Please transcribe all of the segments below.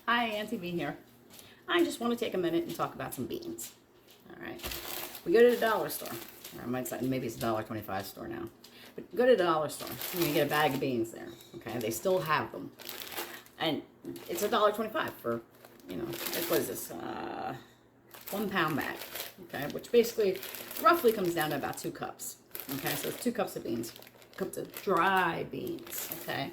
Hi, Auntie B here. I just want to take a minute and talk about some beans. All right. We go to the dollar store. Or I might say maybe it's a $1.25 store now. But go to the dollar store. You're going to get a bag of beans there. Okay. They still have them. And it's a $1.25 for, what is this? 1 pound bag. Okay. Which basically roughly comes down to about 2 cups. Okay. So it's 2 cups of beans. Cups of dry beans. Okay.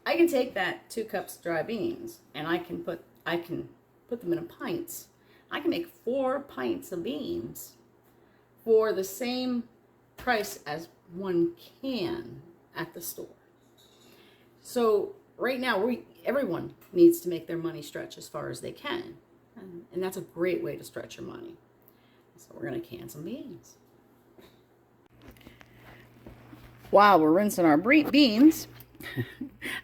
I can take that 2 cups dry beans and I can put them in pints. I can make 4 pints of beans for the same price as 1 can at the store. So right now everyone needs to make their money stretch as far as they can. And that's a great way to stretch your money. So we're going to can some beans. While we're rinsing our beans,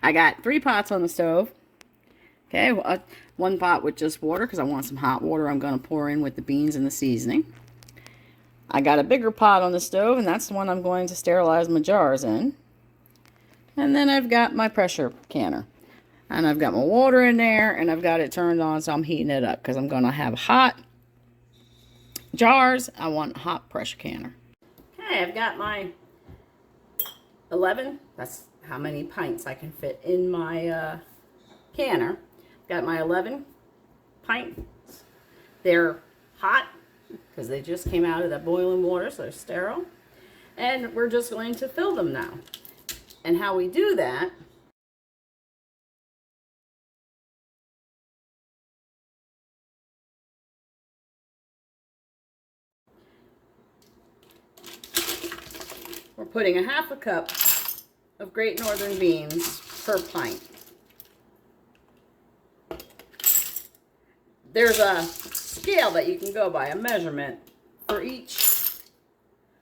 I got 3 pots on the stove. Okay, 1 pot with just water because I want some hot water I'm going to pour in with the beans and the seasoning. I got a bigger pot on the stove, and that's the one I'm going to sterilize my jars in. And then I've got my pressure canner. And I've got my water in there, and I've got it turned on, so I'm heating it up because I'm going to have hot jars. I want a hot pressure canner. Okay, I've got my 11. That's how many pints I can fit in my canner. Got my 11 pints. They're hot because they just came out of that boiling water, so they're sterile. And we're just going to fill them now. And how we do that, we're putting a 1/2 cup of Great Northern beans per pint. There's a scale that you can go by, a measurement for each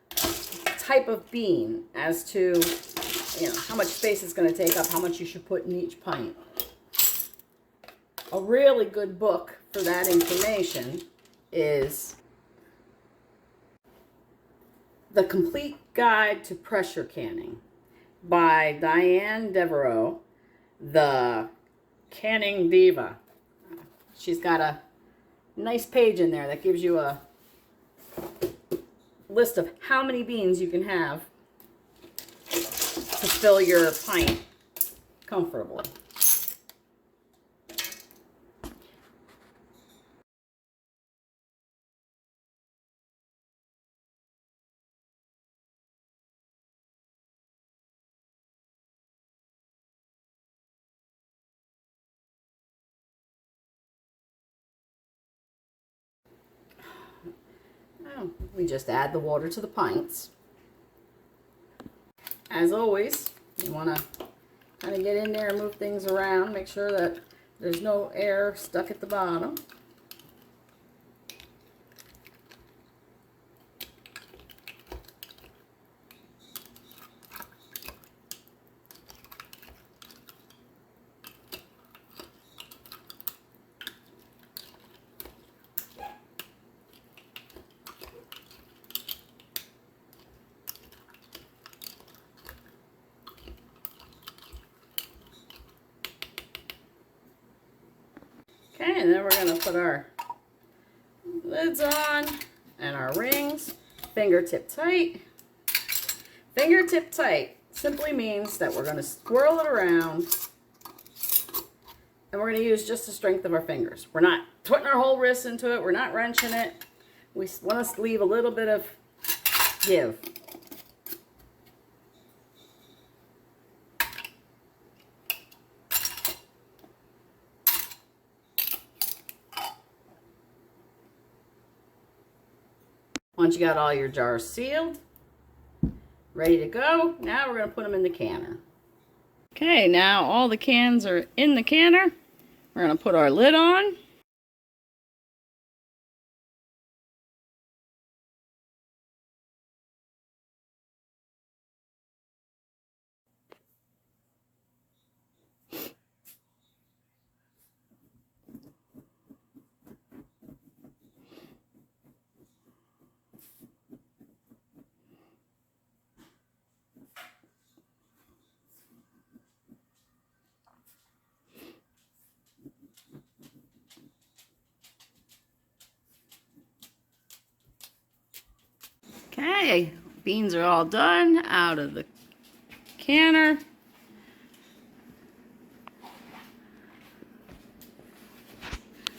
type of bean as to, how much space it's going to take up, how much you should put in each pint. A really good book for that information is The Complete Guide to Pressure Canning by Diane Devereaux, the Canning Diva. She's got a nice page in there that gives you a list of how many beans you can have to fill your pint comfortably. We just add the water to the pints. As always, you want to kind of get in there and move things around. Make sure that there's no air stuck at the bottom. Okay, and then we're going to put our lids on and our rings, fingertip tight. Fingertip tight simply means that we're going to swirl it around and we're going to use just the strength of our fingers. We're not putting our whole wrist into it. We're not wrenching it. We want to leave a little bit of give. Once you got all your jars sealed, ready to go, now we're going to put them in the canner. Okay, now all the cans are in the canner. We're going to put our lid on. Okay, beans are all done out of the canner.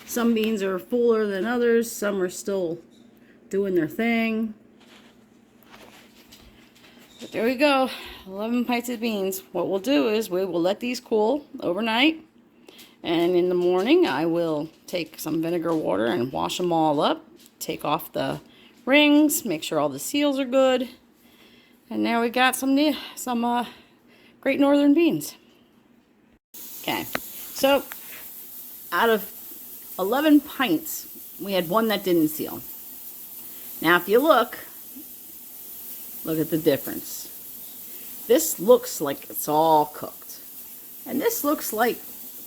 Some beans are fuller than others. Some are still doing their thing. But there we go, 11 pints of beans. What we'll do is we will let these cool overnight. And in the morning, I will take some vinegar water and wash them all up. Take off the rings, make sure all the seals are good. And now we got some Great Northern beans. Okay, so out of 11 pints, we had one that didn't seal. Now if you look at the difference. This looks like it's all cooked. And this looks like,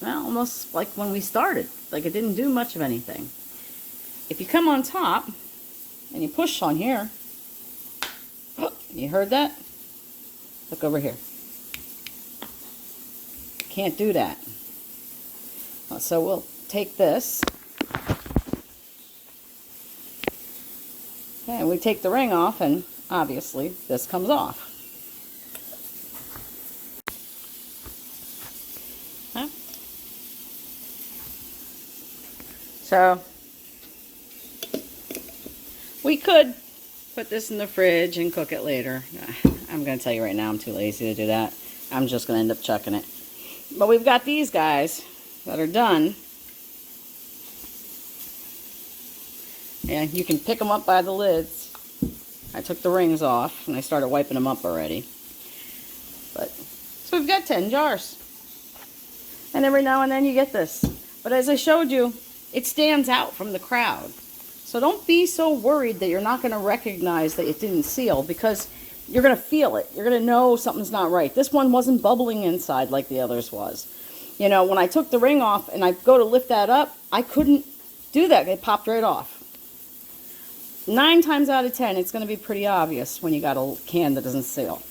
well, almost like when we started. Like it didn't do much of anything. If you come on top and you push on here, oh, you heard that? Look over here. Can't do that. So we'll take this. Okay, we take the ring off and obviously this comes off. Huh? So we could put this in the fridge and cook it later. I'm going to tell you right now, I'm too lazy to do that. I'm just going to end up chucking it. But we've got these guys that are done. And you can pick them up by the lids. I took the rings off and I started wiping them up already. But so we've got 10 jars. And every now and then you get this. But as I showed you, it stands out from the crowd. So don't be so worried that you're not going to recognize that it didn't seal, because you're going to feel it. You're going to know something's not right. This one wasn't bubbling inside like the others was. You know, when I took the ring off and I go to lift that up, I couldn't do that. It popped right off. 9 times out of 10, it's going to be pretty obvious when you got a can that doesn't seal.